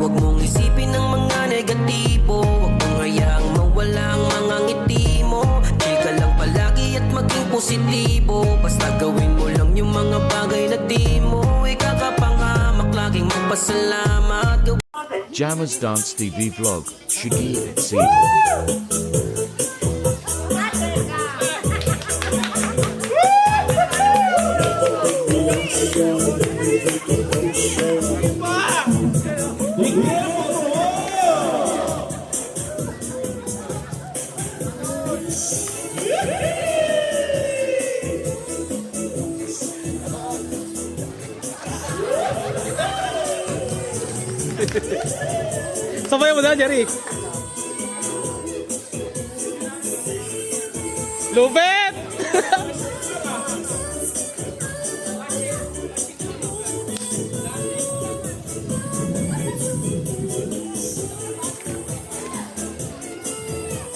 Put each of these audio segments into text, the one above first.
Huwag mong isipin ng mga negatibo, huwag mong hayaang mawala ang mga ngiti mo. Chika lang palagi at maging positibo, basta gawin mo lang yung mga bagay na di mo ikakapangamak. Laging magpasalamat. Jammers Dance TV Vlog, Shaggy at Seal. Sabay mo na, Jerry. Lupit!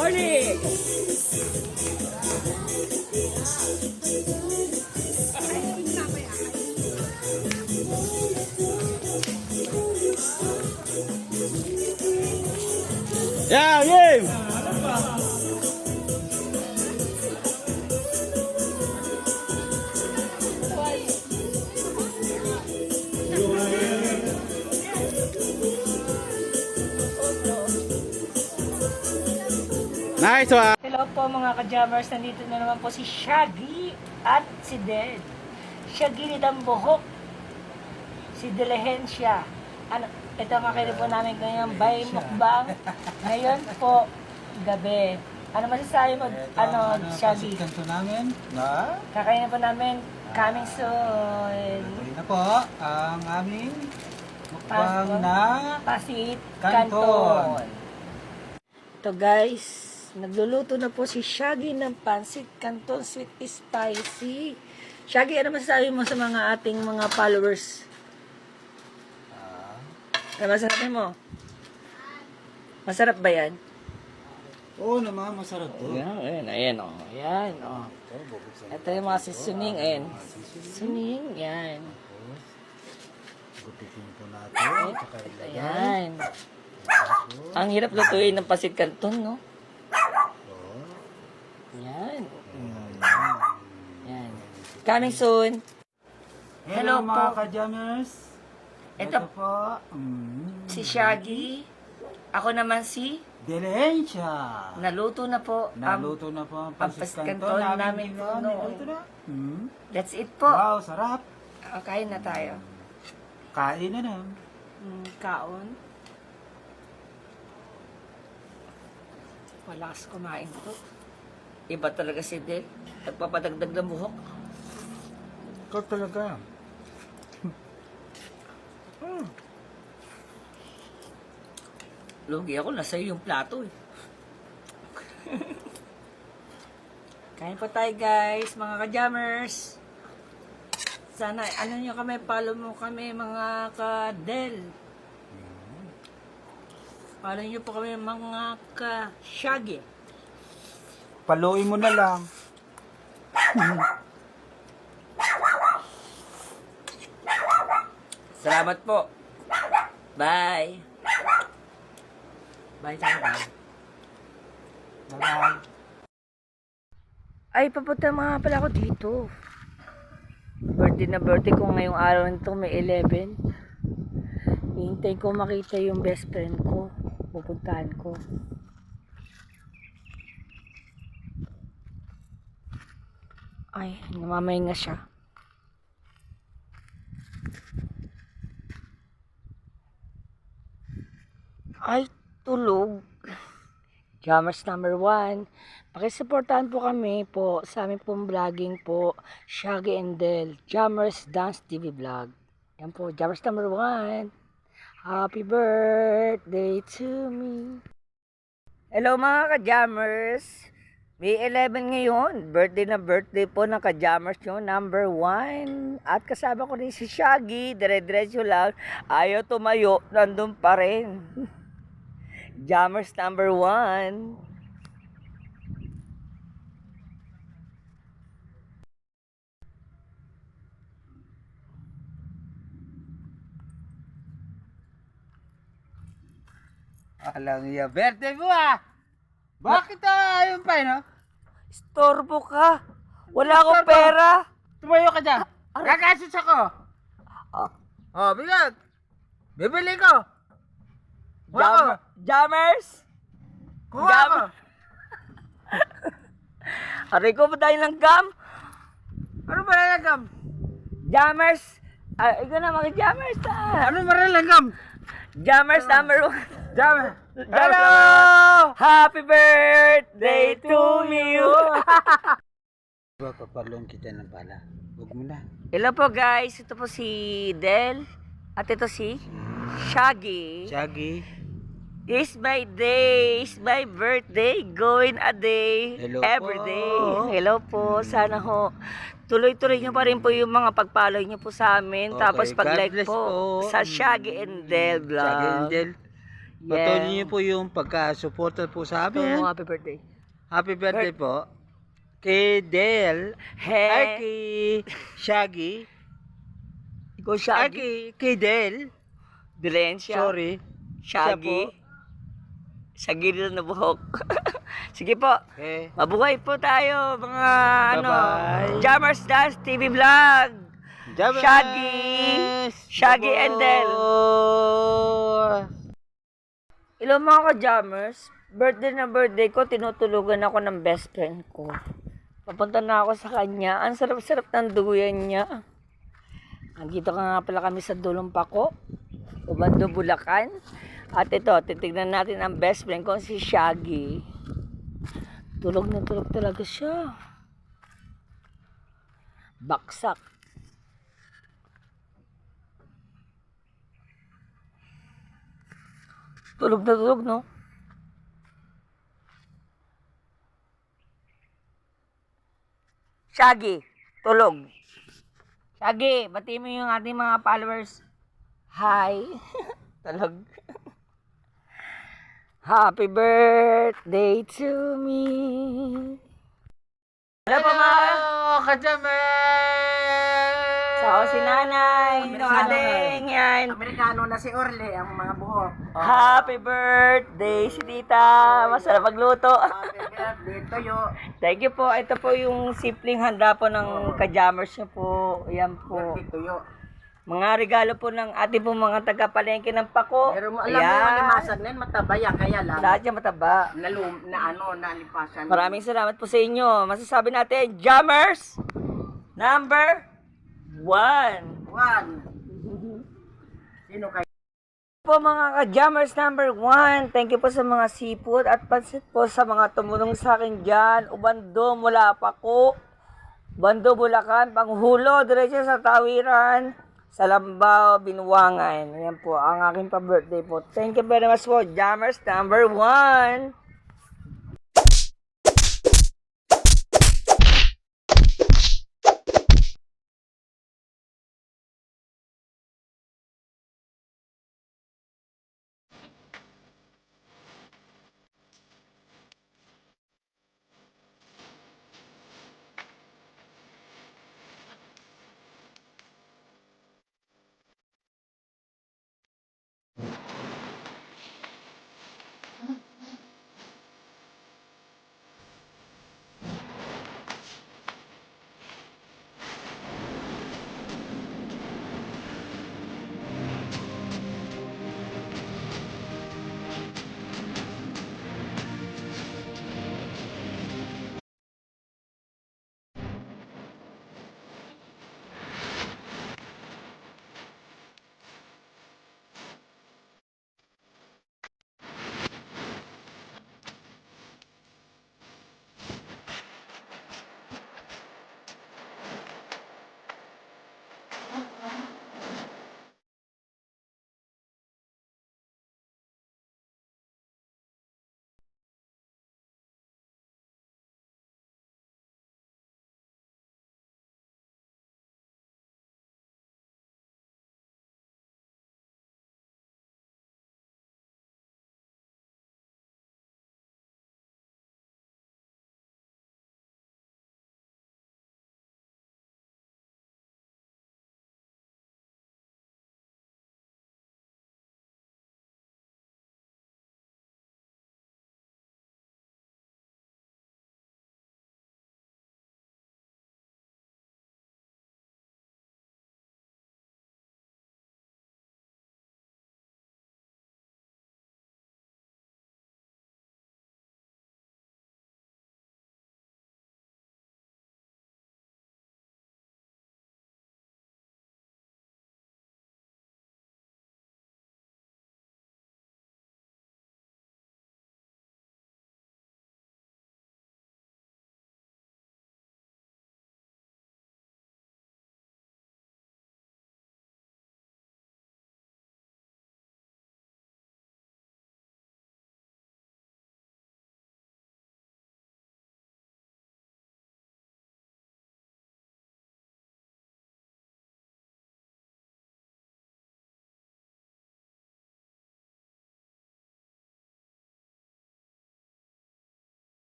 Oli! Yeah, game! Nice one! Hello po mga ka-jammers, nandito na naman po si Shaggy at si Del. Shaggy ni Dambuhok, si Diligencia. Ito makikita po namin ngayong by mukbang. Ngayon po, gabi. Ano masasabi mo, Shaggy? Kanto namin na Kakainin po namin, coming soon. tuloy na po ang aming mukbang na Pasit Canton. Canton. Ito guys, nagluluto na po si Shaggy ng Pasit Canton Sweet Spicy. Shaggy, ano masasabi mo sa mga ating mga followers? Ano masasabi mo? Masarap ba yan? Oo naman, masarap to. Ayan, o. Ayan, o. Ito yung mga seasoning, ayan. Seasoning, yan. Gupitin po natin. Tsaka Ayan. Ang hirap lutuin ng Pasit Canton, no? Yan. Yan. Coming soon. Hello Hello mga po. ka-jammers. Ito po. Si Shaggy. Ako naman si Diligencia. naluto na po. Naluto na po ang Pasit Pasit Canton Canton namin po noon. Naluto na. That's it po. Wow, sarap. Kain na tayo. Kain na na. Kaon. Malakas kumain to. Iba talaga si Del. Nagpapadagdag ng buhok. Ikaw talaga. Lugi ako, nasa iyo yung plato eh. Kain po tayo guys, mga ka-jammers. Sana, ano nyo kami, follow mo kami mga ka-del. Follow nyo po kami mga ka-shaggy. Paluin mo na lang. Salamat po. Bye. Bye tayo, bye. Bye-bye. Ay, papunta mga pala ako dito. Birthday na birthday ko ngayong araw nito, may 11. Hihintay ko makita yung best friend ko. Pupuntahan ko. Ay, namamahinga siya. Ay, tulog. Jammers number 1. Pakisuportahan po kami po sa aming pong vlogging po, Shaggy and Del, Jammers Dance TV Vlog. Yan po, Jammers number 1. Happy birthday to me. Hello mga ka-Jammers. May 11 ngayon. Birthday na birthday po ng ka-Jammers nyo, number 1. At kasama ko rin si Shaggy, dire-diretso lang. Ayaw tumayo, nandun pa rin. Jammers number 1. Alam niya, birthday mo Bakit ayun pa no? Storbo ka. Wala akong pera. Tumayo ka dyan. Kakasus ako. Bigat. Bibili ko. Kuha ko. Jammers? Kuha ko. Aray ko ba tayo ng gum? Ano ba nalagam? Jammers? Ikaw na mga jammers. Ano ba nalagam? Jammers number 1. Dami. Hello! Happy birthday to you! Papalong kita ng pala. Huwag mo na. Hello po guys, ito po si Del at ito si Shaggy. Shaggy. It's my day, it's my birthday, going a day, Hello every po. day. Hello po, sana ho. Tuloy-tuloy nyo pa rin po yung mga pag-follow nyo po sa amin. Okay, Tapos God pag-like bless po po. sa Shaggy and Del vlog. Shaggy and Del. Patuloy niyo po yung pagka-suporta po sa amin. Happy birthday. Happy birthday po. Kay Del. Hey. Ay, kay Shaggy. Ikaw Ay, Shaggy. kay Del. Dilensya. Sorry. Shaggy. Siya Shaggy rin na buhok. Sige po. Okay. Mabuhay po tayo mga Bye-bye. Jammers Dance TV Vlog. Jammers! Shaggy and Del. Hello mga ka-Jammers. Birthday na birthday ko, tinutulugan ako ng best friend ko. Papunta na ako sa kanya. Ang sarap-sarap ng duguyan niya. Andito ka nga pala kami sa Dulong Pako, Ubando, Bulacan. At ito, titignan natin ang best friend ko, si Shaggy. Tulog na tulog talaga siya. Baksak. Tulog na tulog, no? Shaggy, tulog. Shaggy, bati mo yung ating mga followers. Hi. Tulog. Happy birthday to me. Hello po mga. Ka-Jammers! So, si nanay, ading yan. Amerikano na si Orle, ang mga buhok. Happy birthday si tita. Masarap magluto. Happy birthday to you. Thank you po. Ito po yung simpleng handa po ng ka-Jammers nyo po. Yan po. Birthday to you. Mga regalo po ng ating po mga taga-palengke ng Pako. Pero mo, alam mo yung limasan na yun, mataba yan, kaya lang. Lahat yan mataba. Nalipasan. Maraming salamat po sa inyo. Masasabi natin, Jammers number 1. One. Sino kayo? Po mga ka-Jammers number 1. Thank you po sa mga seafood at pansit po sa mga tumulong sa akin dyan. Ubando mula Pako, Bando, Bulacan, Panghulo, diretso sa Tawiran, sa Lambao, Binuangan. Ayan po, ang aking pa-birthday po. Thank you very much po, Jammers number 1.